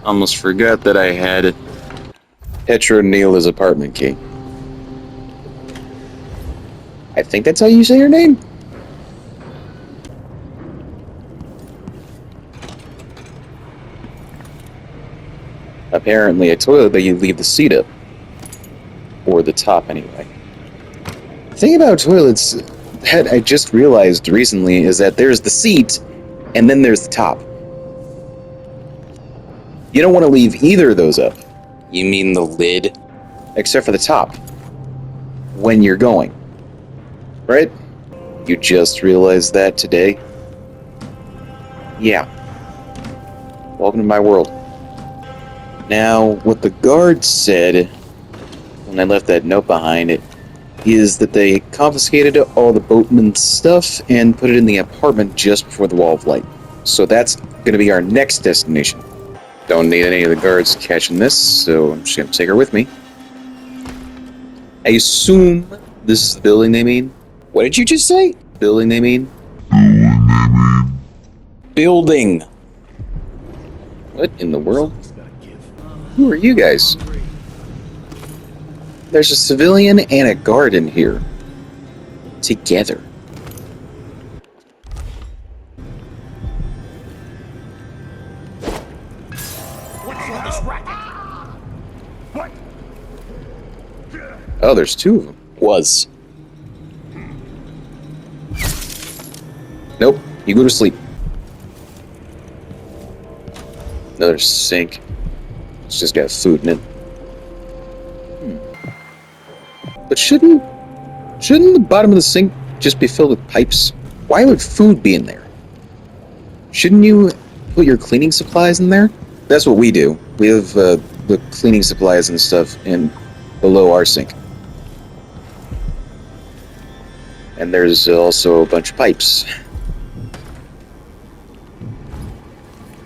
Almost forgot that I had Petra Neela's apartment key. I think that's how you say her name? Apparently a toilet that you leave the seat up. Or the top, anyway. The thing about toilets that I just realized recently is that there's the seat, and then there's the top. You don't want to leave either of those up. You mean the lid? Except for the top. When you're going. Right? You just realized that today? Yeah. Welcome to my world. Now, what the guard said when I left that note behind it is that they confiscated all the boatman's stuff and put it in the apartment just before the Wall of Light. So that's going to be our next destination. Don't need any of the guards catching this, so I'm just going to take her with me. I assume this is the building they mean. What did you just say? Building they mean? Building. What in the world? Who are you guys? There's a civilian and a guard in here. Together. Oh, there's two of them. Was. Nope, you go to sleep. Another sink. It's just got food in it. But shouldn't the bottom of the sink just be filled with pipes? Why would food be in there? Shouldn't you put your cleaning supplies in there? That's what we do. We have the cleaning supplies and stuff in below our sink. And there's also a bunch of pipes.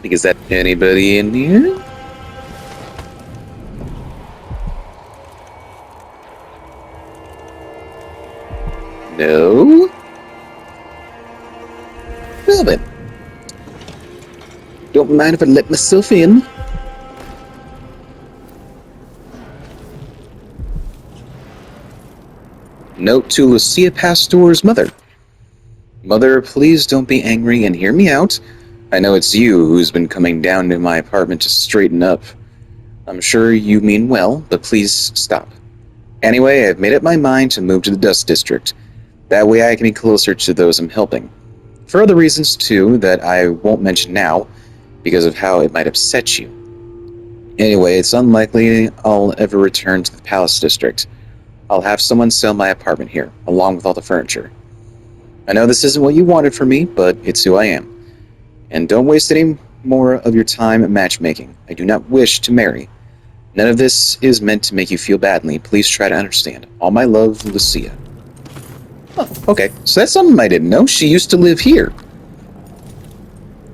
Is that anybody in here? No? Well then. Don't mind if I let myself in. Note to Lucia Pastor's mother. Mother, please don't be angry and hear me out. I know it's you who's been coming down to my apartment to straighten up. I'm sure you mean well, but please stop. Anyway, I've made up my mind to move to the Dust District. That way I can be closer to those I'm helping. For other reasons, too, that I won't mention now, because of how it might upset you. Anyway, it's unlikely I'll ever return to the Palace District. I'll have someone sell my apartment here, along with all the furniture. I know this isn't what you wanted from me, but it's who I am. And don't waste any more of your time at matchmaking. I do not wish to marry. None of this is meant to make you feel badly. Please try to understand. All my love, Lucia. Oh, okay. So that's something I didn't know. She used to live here.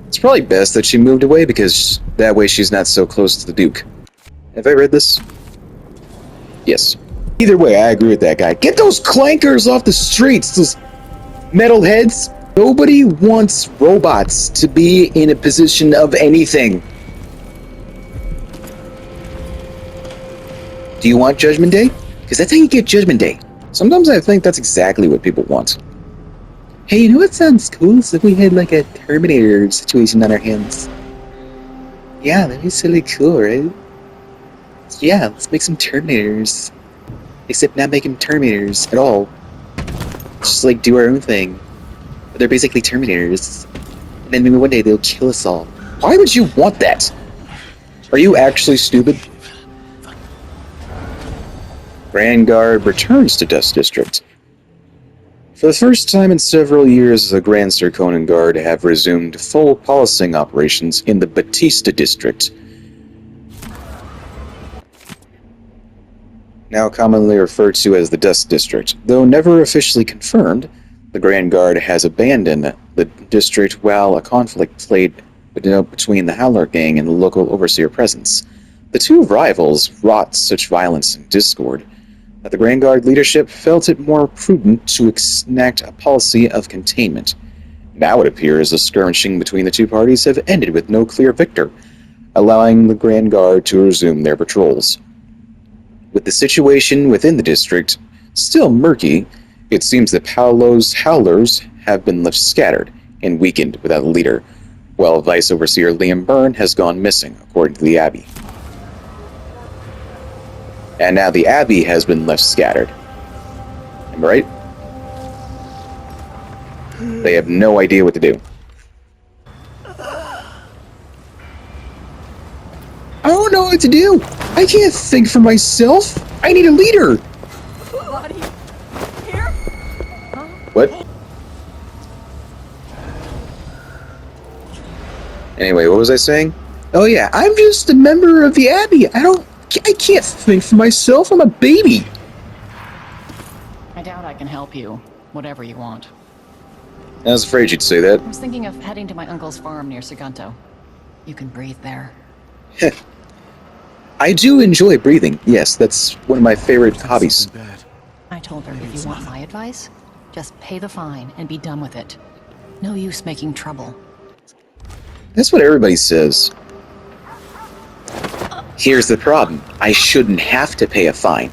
It's probably best that she moved away because that way she's not so close to the Duke. Have I read this? Yes. Either way, I agree with that guy. Get those clankers off the streets, those metalheads. Nobody wants robots to be in a position of anything. Do you want Judgment Day? Because that's how you get Judgment Day. Sometimes I think that's exactly what people want. Hey, you know what sounds cool? If we had like a Terminator situation on our hands. Yeah, that'd be really cool, right? Yeah, let's make some Terminators. Except not make them Terminators at all. Just like do our own thing. But they're basically Terminators. And then maybe one day they'll kill us all. Why would you want that? Are you actually stupid? Grand Guard returns to Dust District. For the first time in several years, the Grand Serkonan Guard have resumed full policing operations in the Batista District. Now commonly referred to as the Dust District. Though never officially confirmed, the Grand Guard has abandoned the district while a conflict played between the Howler Gang and the local overseer presence. The two rivals wrought such violence and discord that the Grand Guard leadership felt it more prudent to enact a policy of containment. Now it appears the skirmishing between the two parties have ended with no clear victor, allowing the Grand Guard to resume their patrols. With the situation within the district still murky, it seems that Paolo's Howlers have been left scattered and weakened without a leader, while Vice Overseer Liam Byrne has gone missing, according to the Abbey. And now the Abbey has been left scattered. Am I right? They have no idea what to do. I don't know what to do. I can't think for myself. I need a leader. Buddy, here? What? Anyway, what was I saying? Oh yeah, I'm just a member of the Abbey. I can't think for myself. I'm a baby. I doubt I can help you. Whatever you want. I was afraid you'd say that. I was thinking of heading to my uncle's farm near Sagunto. You can breathe there. I do enjoy breathing. Yes, that's one of my favorite hobbies. I told her if you want my advice, just pay the fine and be done with it. No use making trouble. That's what everybody says. Here's the problem. I shouldn't have to pay a fine.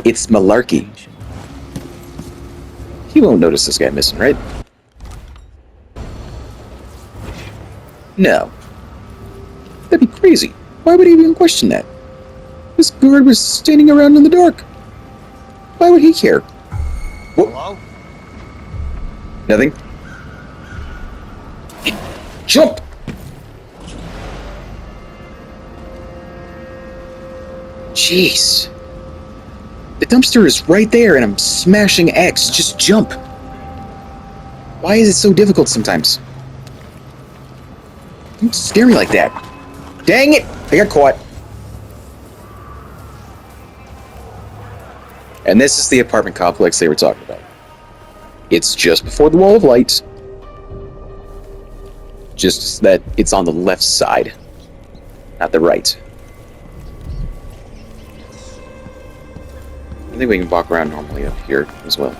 It's malarkey. He won't notice this guy missing, right? No. That'd be crazy. Why would he even question that? This guard was standing around in the dark. Why would he care? Hello? Nothing? Jump! Jeez. The dumpster is right there and I'm smashing X. Just jump. Why is it so difficult sometimes? Don't scare me like that. Dang it! I got caught. And this is the apartment complex they were talking about. It's just before the wall of light. Just that it's on the left side, not the right. I think we can walk around normally up here as well.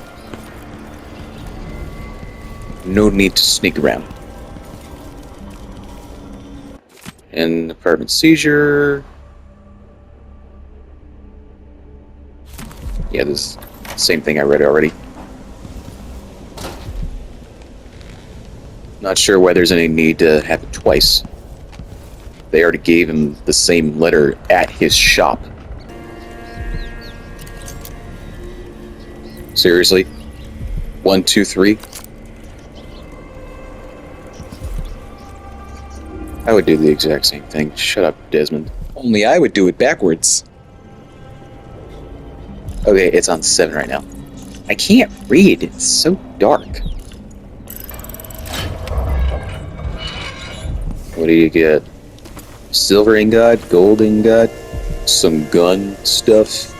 No need to sneak around. And apartment seizure. Yeah, this is the same thing I read already. Not sure why there's any need to have it twice. They already gave him the same letter at his shop. Seriously? 1, 2, 3? I would do the exact same thing. Shut up, Desmond. Only I would do it backwards. Okay, it's on 7 right now. I can't read. It's so dark. What do you get? Silver ingot, gold ingot, some gun stuff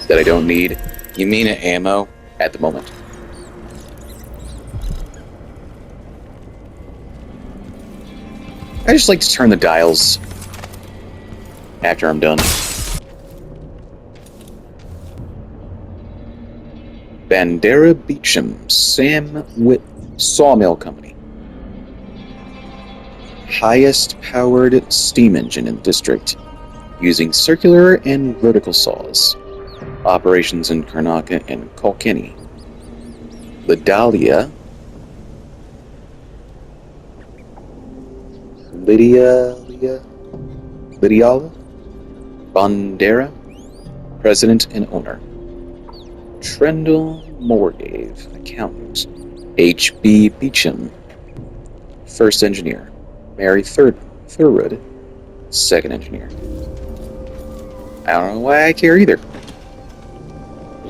that I don't need. You mean ammo? At the moment. I just like to turn the dials after I'm done. Bandera Beecham, Sawmill Company. Highest powered steam engine in the district, using circular and vertical saws. Operations in Karnaka and Kilkenny. Lydia Bandera, President and Owner. Trendle Morgave, Accountant. H.B. Beecham, First Engineer. Mary Thurwood, Second Engineer. I don't know why I care either.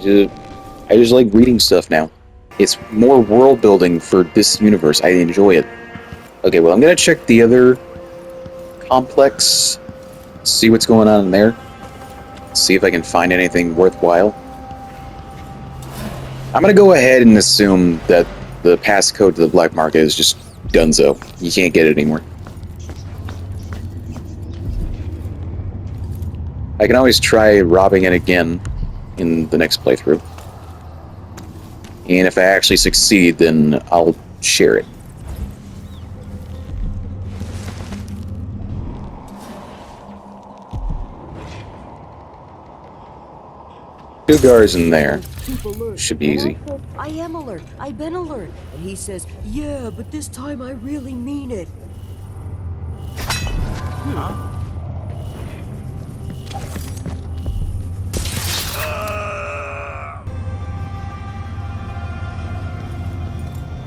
I just like reading stuff now. It's more world building for this universe. I enjoy it. Okay, well, I'm gonna check the other complex, see what's going on in there, see if I can find anything worthwhile. I'm gonna go ahead and assume that the passcode to the black market is just donezo. You can't get it anymore. I can always try robbing it again in the next playthrough. And if I actually succeed, then I'll share it. Two guards in there. Keep alert. Should be easy. And I said, I am alert. I've been alert. And he says, yeah, but this time I really mean it.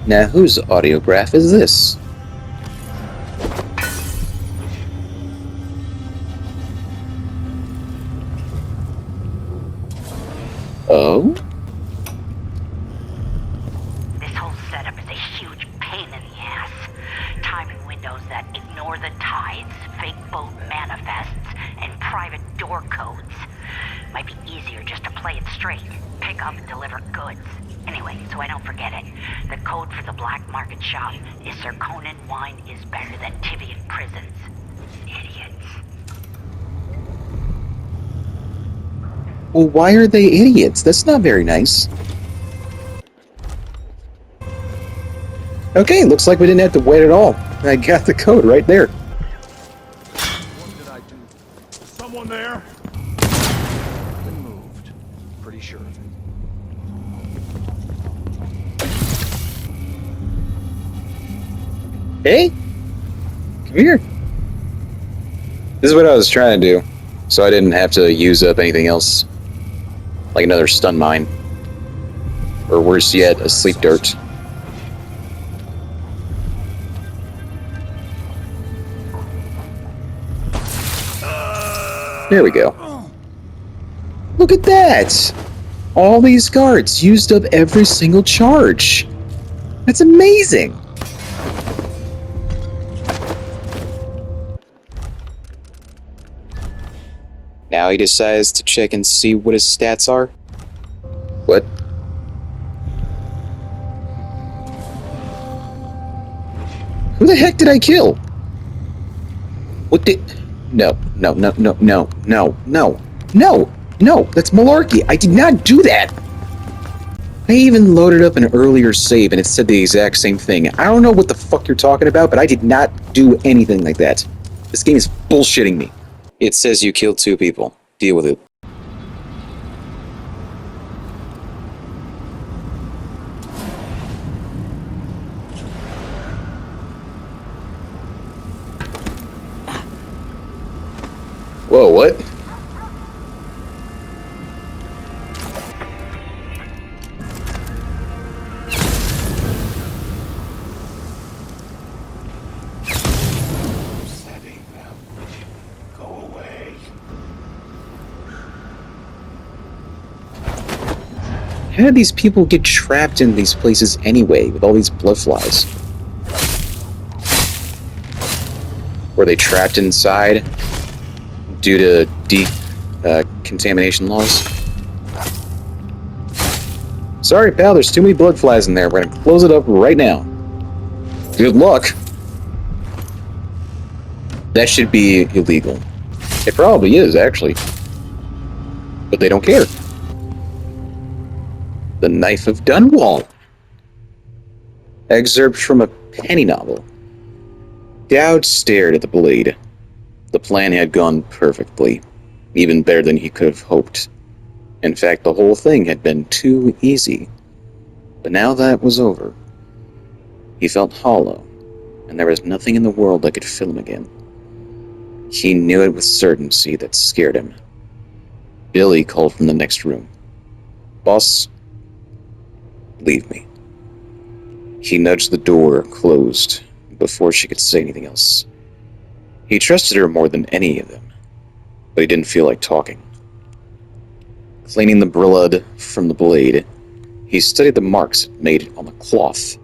Now, whose audiograph is this? Oh? This whole setup is a huge pain in the ass. Timing windows that ignore the tides, fake boat manifests, and private door codes. Might be easier just to play it straight. Pick up and deliver goods. Anyway, so I don't forget it. The code for the black market shop is Sir Conan wine is better than Tivian prisons. Idiots. Well, why are they idiots? That's not very nice. Okay, looks like we didn't have to wait at all. I got the code right there. What did I do? Someone there? Been moved. Pretty sure of it. Hey? Come here. This is what I was trying to do, so I didn't have to use up anything else. Like another stun mine. Or worse yet, a sleep dart. There we go. Look at that! All these guards used up every single charge. That's amazing! Now he decides to check and see what his stats are. What? Who the heck did I kill? What did... No, no, no, no, no, no, no, no, no, that's malarkey. I did not do that. I even loaded up an earlier save and it said the exact same thing. I don't know what the fuck you're talking about, but I did not do anything like that. This game is bullshitting me. It says you killed 2 people. Deal with it. Whoa, what? Setting them. Go away. How did these people get trapped in these places anyway, with all these blood flies? Were they trapped inside due to decontamination laws? Sorry, pal, there's too many blood flies in there. We're gonna close it up right now. Good luck. That should be illegal. It probably is, actually. But they don't care. The Knife of Dunwall. Excerpt from a penny novel. Dowd stared at the blade. The plan had gone perfectly, even better than he could have hoped. In fact, the whole thing had been too easy. But now that was over, he felt hollow, and there was nothing in the world that could fill him again. He knew it with certainty that scared him. Billy called from the next room. "Boss, leave me." He nudged the door closed before she could say anything else. He trusted her more than any of them, but he didn't feel like talking. Cleaning the blood from the blade, he studied the marks it made on the cloth.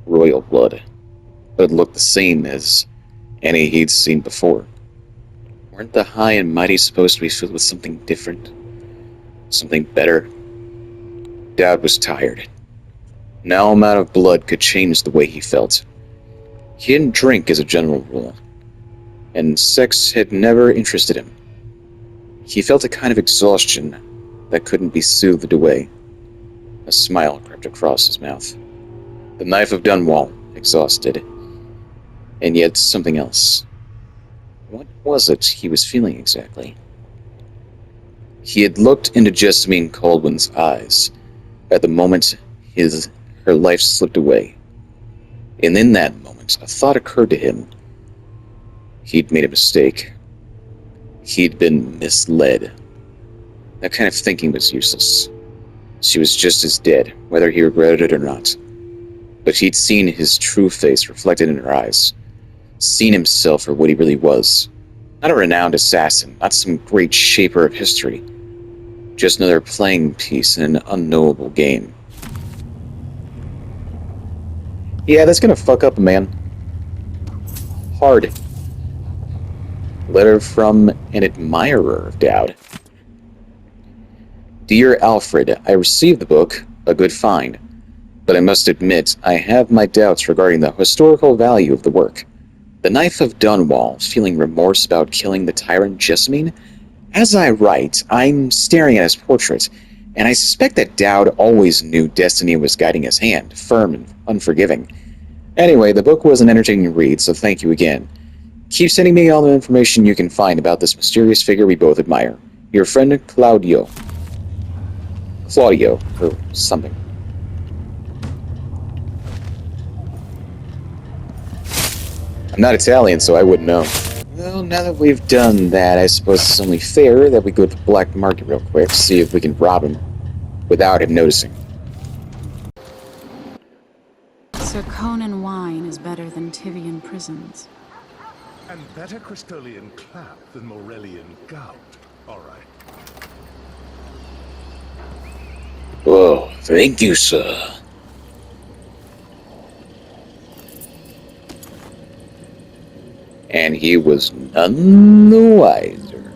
Royal blood, but it looked the same as any he'd seen before. Weren't the high and mighty supposed to be filled with something different? Something better? Dowd was tired. No amount of blood could change the way he felt. He didn't drink as a general rule, and sex had never interested him. He felt a kind of exhaustion that couldn't be soothed away. A smile crept across his mouth. The knife of Dunwall, exhausted. And yet something else. What was it he was feeling exactly? He had looked into Jessamine Caldwell's eyes at the moment her life slipped away. And in that moment, a thought occurred to him. He'd made a mistake. He'd been misled. That kind of thinking was useless. She was just as dead, whether he regretted it or not. But he'd seen his true face reflected in her eyes. Seen himself for what he really was. Not a renowned assassin, not some great shaper of history. Just another playing piece in an unknowable game. Yeah, that's gonna fuck up a man. Hard. Letter from an admirer of Dowd. Dear Alfred, I received the book, a good find, but I must admit I have my doubts regarding the historical value of the work. The Knife of Dunwall, feeling remorse about killing the tyrant Jessamine? As I write, I'm staring at his portrait, and I suspect that Dowd always knew destiny was guiding his hand, firm and unforgiving. Anyway, the book was an entertaining read, so thank you again. Keep sending me all the information you can find about this mysterious figure we both admire. Your friend, Claudio, or something. I'm not Italian, so I wouldn't know. Well, now that we've done that, I suppose it's only fair that we go to the black market real quick, see if we can rob him without him noticing. Sir Conan wine is better than Tyvian prisons. And better Crystolian clap than Morellian gout. All right. Oh, thank you, sir. And he was none the wiser.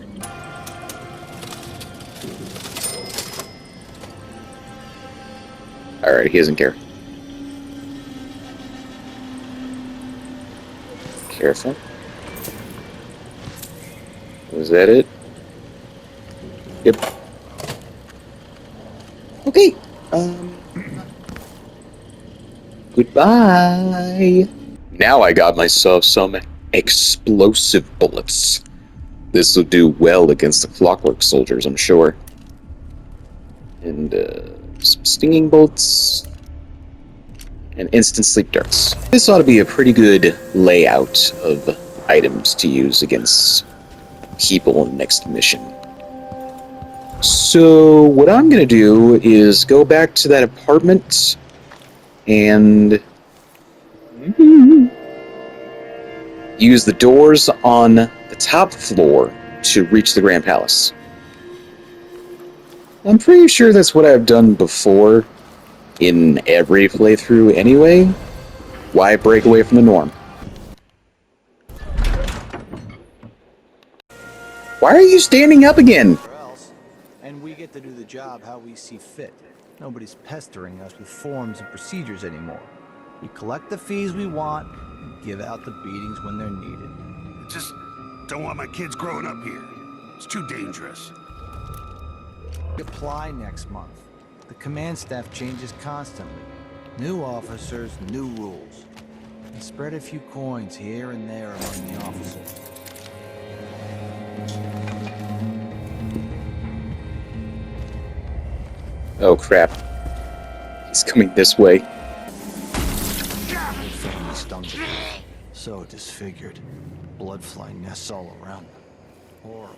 Alright, he doesn't care. Careful. Was that it? Yep. Okay. Goodbye. Now I got myself some explosive bullets. This will do well against the clockwork soldiers, I'm sure. And, some stinging bolts. And instant sleep darts. This ought to be a pretty good layout of items to use against people in the next mission. So, what I'm gonna do is go back to that apartment and use the doors on the top floor to reach the Grand Palace. I'm pretty sure that's what I've done before in every playthrough anyway. Why break away from the norm? Why are you standing up again? And we get to do the job how we see fit. Nobody's pestering us with forms and procedures anymore. We collect the fees we want and give out the beatings when they're needed. Just don't want my kids growing up here. It's too dangerous. Apply next month. The command staff changes constantly. New officers, new rules. And spread a few coins here and there among the officers. Oh crap. He's coming this way. Family stung to death. So disfigured. Blood flying nests all around them. Horrible.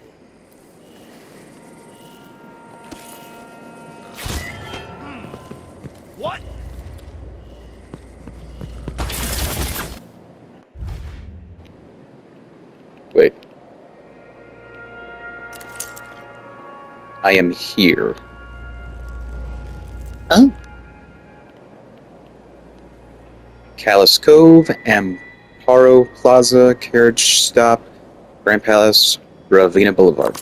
What? Wait. I am here. Oh. Callus Cove, Amparo Plaza, Carriage Stop, Grand Palace, Ravina Boulevard.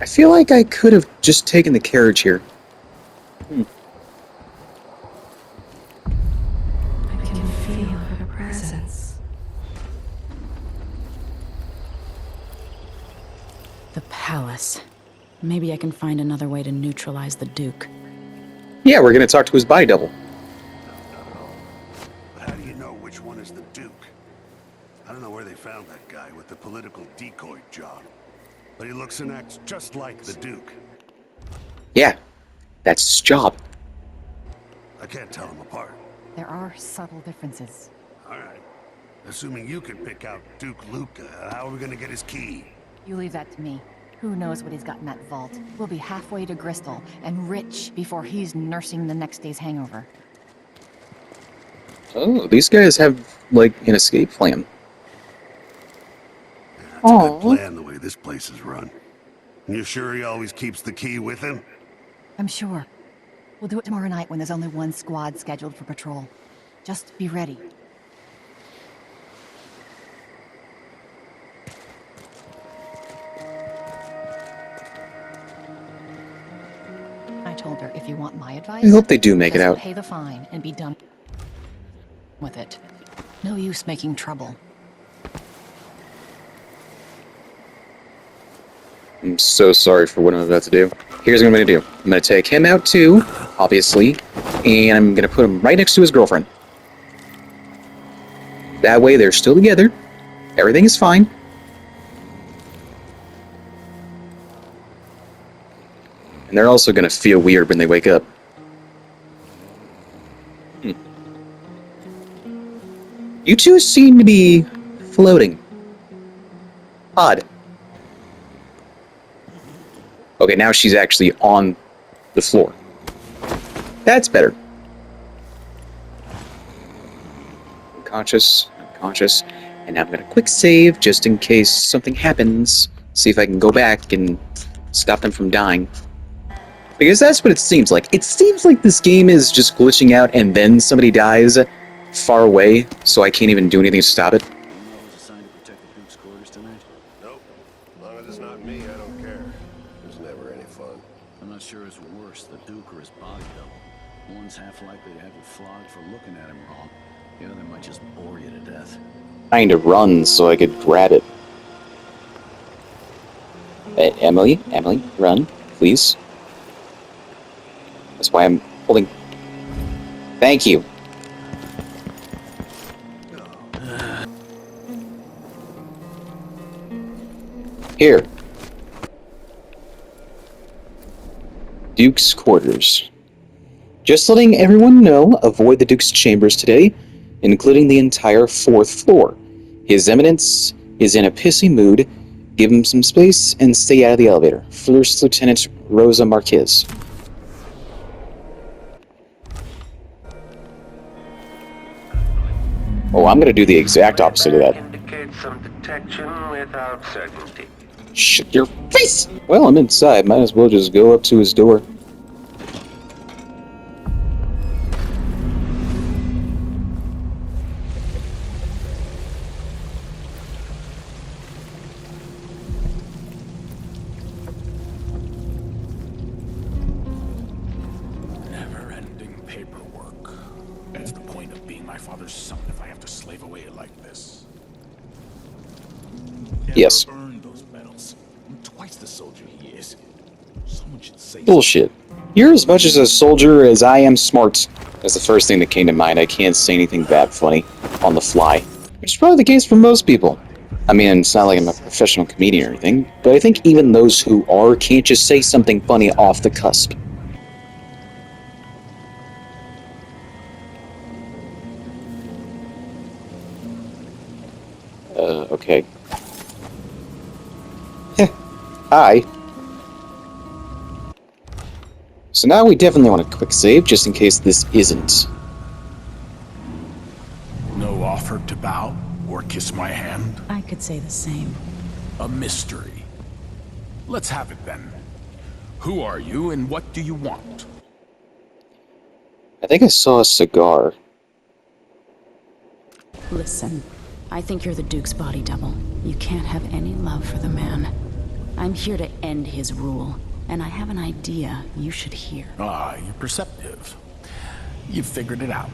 I feel like I could have just taken the carriage here. I can feel her presence. The palace. Maybe I can find another way to neutralize the Duke. Yeah, we're gonna talk to his body double. But how do you know which one is the Duke? I don't know where they found that guy with the political decoy job, but he looks and acts just like the Duke. Yeah, that's his job. I can't tell them apart. There are subtle differences. All right. Assuming you can pick out Duke Luca, how are we gonna get his key? You leave that to me. Who knows what he's got in that vault? We'll be halfway to Bristol and rich before he's nursing the next day's hangover. Oh, these guys have, like, an escape plan. That's a good plan, the way this place is run. You sure he always keeps the key with him? I'm sure. We'll do it tomorrow night when there's only one squad scheduled for patrol. Just be ready. I told her if you want my advice, I hope they do make it just out. pay the fine and be done with it. No use making trouble. I'm so sorry for what I'm about to do. Here's what I'm gonna do. I'm gonna take him out too, obviously, and I'm gonna put him right next to his girlfriend. That way they're still together. Everything is fine. And they're also gonna feel weird when they wake up. You two seem to be floating. Odd. Okay, now she's actually on the floor. That's better. Unconscious, unconscious. And now I'm gonna quick save just in case something happens. See if I can go back and stop them from dying. Because that's what it seems like. It seems like this game is just glitching out and then somebody dies far away, so I can't even do anything to stop it. Nope. As long as it's not me, I don't care. There's never any fun. I'm not sure it's worse, the Duke or his body double. One's half likely to have you flogged for looking at him wrong. The other might just bore you to death. Trying to run so I could grab it. Emily, run, please. That's why I'm holding. Thank you. Here. Duke's quarters. Just letting everyone know, avoid the Duke's chambers today, including the entire 4th floor. His Eminence is in a pissy mood. Give him some space and stay out of the elevator. First Lieutenant Rosa Marquez. Oh, I'm gonna do the exact opposite of that. Indicate some detection without certainty. Shut your face! Well, I'm inside. Might as well just go up to his door. Never-ending paperwork. That's the point of being my father's son if I have to slave away like this. Yes. Never earned those medals. I'm twice the soldier he is. Someone should say Bullshit. You're as much as a soldier as I am smart. That's the first thing that came to mind. I can't say anything that funny on the fly. Which is probably the case for most people. I mean, it's not like I'm a professional comedian or anything, but I think even those who are can't just say something funny off the cusp. Okay. Hi. So now we definitely want a quick save, just in case this isn't. no offer to bow or kiss my hand. I could say the same. A mystery. Let's have it then. Who are you and what do you want? I think I saw a cigar. Listen, I think you're the Duke's body double. You can't have any love for the man. I'm here to end his rule, and I have an idea you should hear. Ah, you're perceptive. You've figured it out.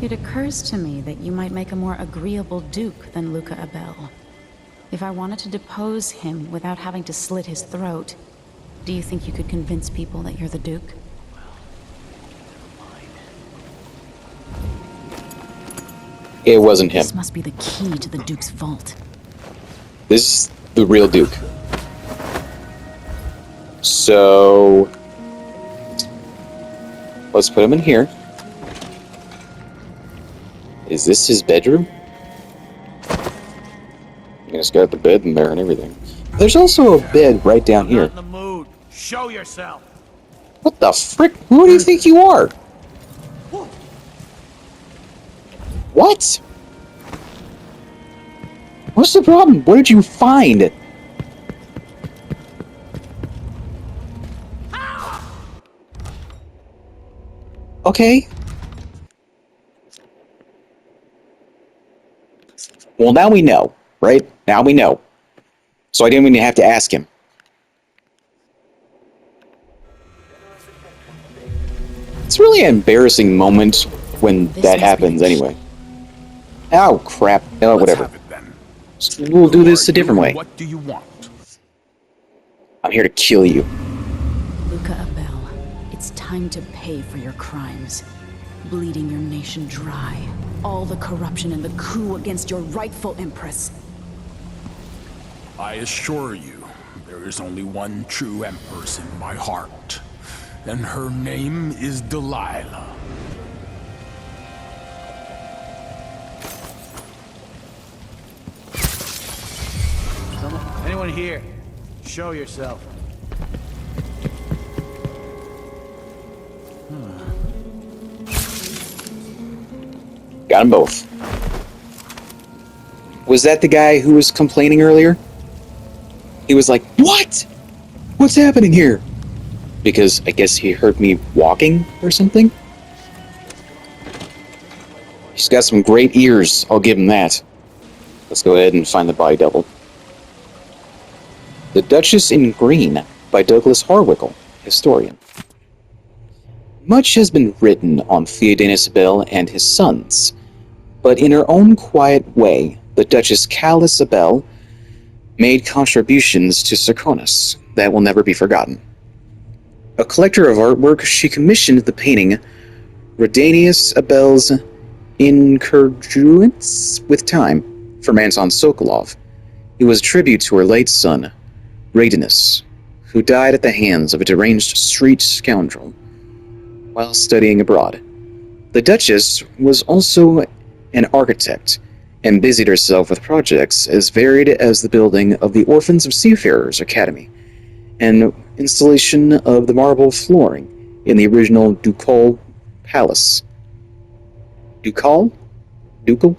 It occurs to me that you might make a more agreeable Duke than Luca Abel. If I wanted to depose him without having to slit his throat, do you think you could convince people that you're the Duke? It wasn't him. This must be the key to the Duke's vault. This is the real Duke. So let's put him in here. Is this his bedroom? He's got the bed in there and everything. There's also a bed right down here. Not in the mood. Show yourself. What the frick? Who do you think you are? What? What's the problem? What did you find? Okay. Well, now we know, right? Now we know. So I didn't even have to ask him. It's really an embarrassing moment when that happens anyway. Oh, crap. Oh, whatever. We'll do this a different way. What do you want? I'm here to kill you. Luca Abel, it's time to pay for your crimes. Bleeding your nation dry. All the corruption and the coup against your rightful empress. I assure you, there is only one true empress in my heart, and her name is Delilah. Anyone here? Show yourself. Got them both. Was that the guy who was complaining earlier? He was like, "What? What's happening here?" Because I guess he heard me walking or something. He's got some great ears, I'll give him that. Let's go ahead and find the body double. The Duchess in Green by Douglas Harwickle, historian. Much has been written on Theodanis Abel and his sons, but in her own quiet way, the Duchess Callis Abel made contributions to Serconus that will never be forgotten. A collector of artwork, she commissioned the painting Radanius Abel's Incongruence with Time from Anton Sokolov. It was a tribute to her late son, Radinus, who died at the hands of a deranged street scoundrel while studying abroad. The Duchess was also an architect and busied herself with projects as varied as the building of the Orphans of Seafarers Academy and installation of the marble flooring in the original Ducal Palace. Ducal? The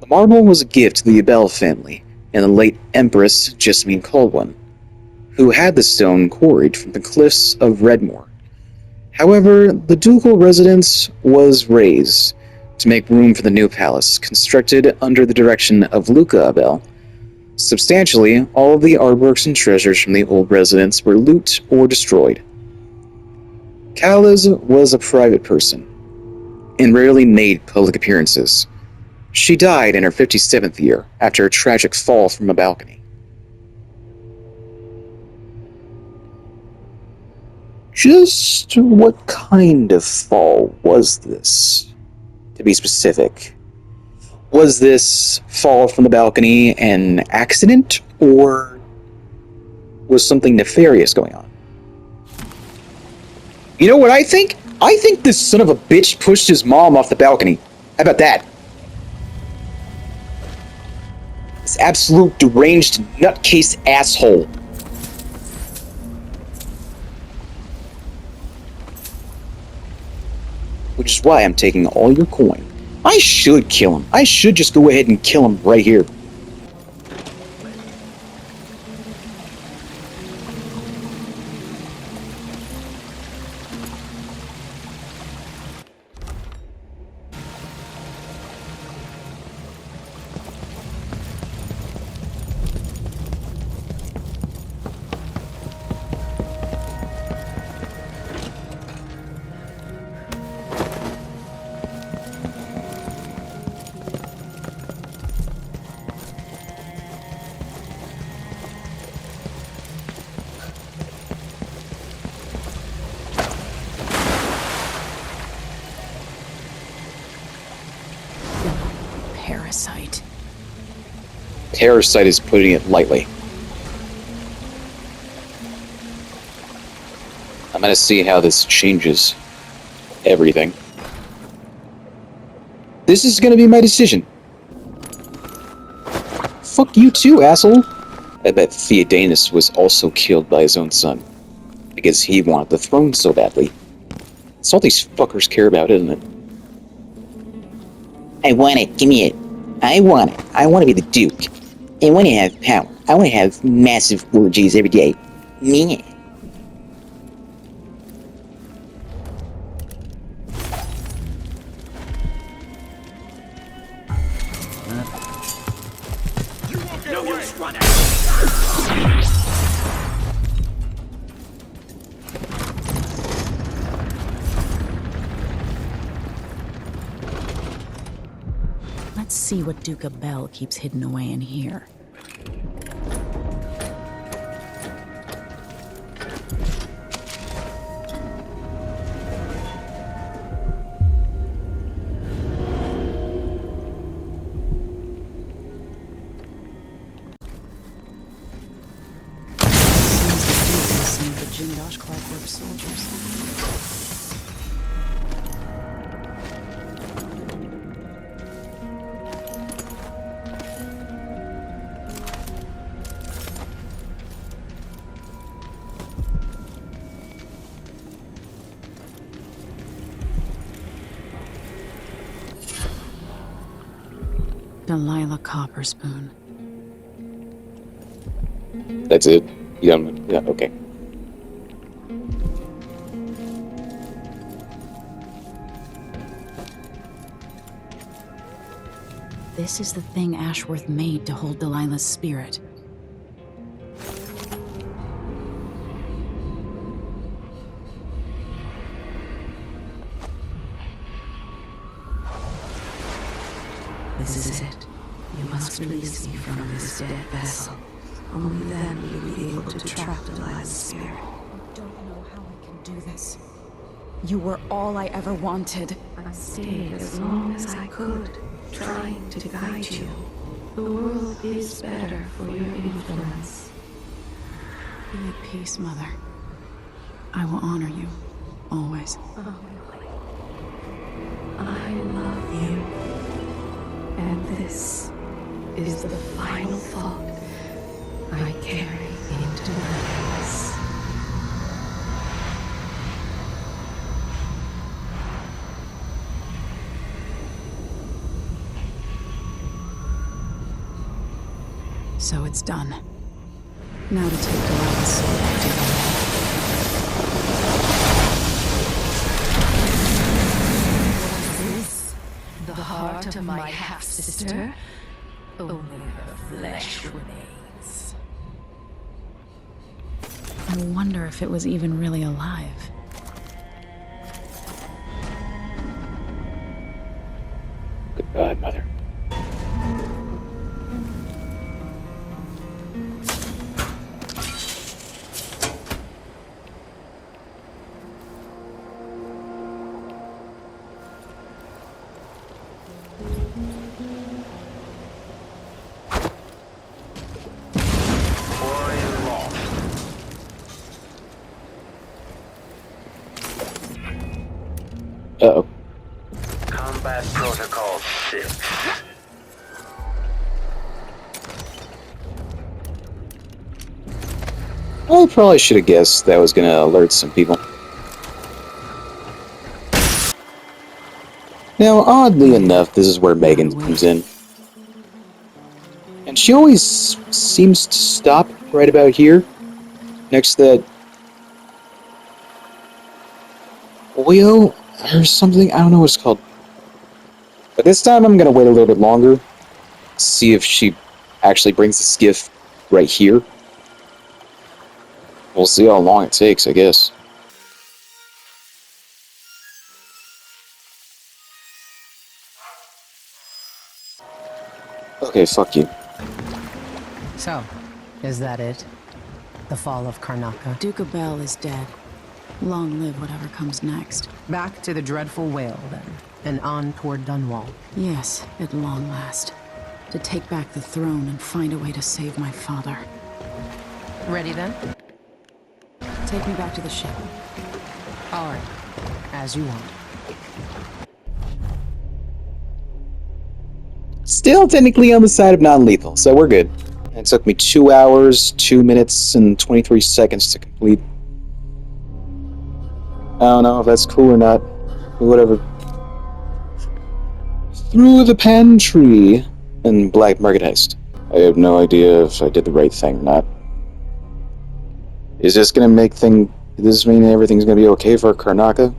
marble was a gift to the Abel family and the late Empress Jessamine Colwyn, who had the stone quarried from the cliffs of Redmoor. However, the ducal residence was razed to make room for the new palace, constructed under the direction of Luca Abel. Substantially, all of the artworks and treasures from the old residence were looted or destroyed. Callis was a private person, and rarely made public appearances. She died in her 57th year after a tragic fall from a balcony. Just what kind of fall was this, to be specific? Was this fall from the balcony an accident, or was something nefarious going on? You know what I think? I think this son of a bitch pushed his mom off the balcony. How about that? This absolute deranged nutcase asshole. Which is why I'm taking all your coin. I should kill him. I should just go ahead and kill him right here. parasite. Parasite is putting it lightly. I'm gonna see how this changes everything. This is gonna be my decision. Fuck you too, asshole. I bet Theodanus was also killed by his own son. Because he wanted the throne so badly. That's all these fuckers care about, isn't it? I want it. Give me it. I want it. I want to be the Duke. I want to have power. I want to have massive orgies every day. Me. No use running! Let's see what Duke Bell keeps hidden away in here. Some of the Jindosh Clockwork soldiers. Delilah Copperspoon. That's it? Yeah, okay. This is the thing Ashworth made to hold Delilah's spirit. This is it. You must release me from this dead vessel. Only then will you be able to trap Delilah's spirit. I don't know how I can do this. You were all I ever wanted. I stayed as long as I could, trying to guide you. The world is better for your influence. Be at peace, Mother. I will honor you, always. I love you. And this is the final thought I carry into my house. So it's done. Now to take Delilah's soul back to her. The heart of my half-sister? Only her flesh remains. I wonder if it was even really alive. Goodbye, Mother. Uh-oh. Combat Protocol 6. I probably should have guessed that was gonna alert some people. Now, oddly enough, this is where Megan comes in. And she always seems to stop right about here, next to that oil or something. I don't know what it's called. But this time I'm gonna wait a little bit longer, see if she actually brings the skiff right here. We'll see how long it takes, I guess. Okay, fuck you. So, is that it? The fall of Karnaca? Duke Bell is dead. Long live whatever comes next. Back to the dreadful whale, then, and on toward Dunwall. Yes, at long last. To take back the throne and find a way to save my father. Ready then? Take me back to the ship. All right. As you want. Still technically on the side of non-lethal, so we're good. It took me 2 hours, 2 minutes, and 23 seconds to complete. I don't know if that's cool or not. Whatever. Through the pantry and black market heist. I have no idea if I did the right thing or not. Is this gonna make Does this mean everything's gonna be okay for Karnaka?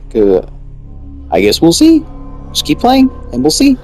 I guess we'll see. Just keep playing, and we'll see.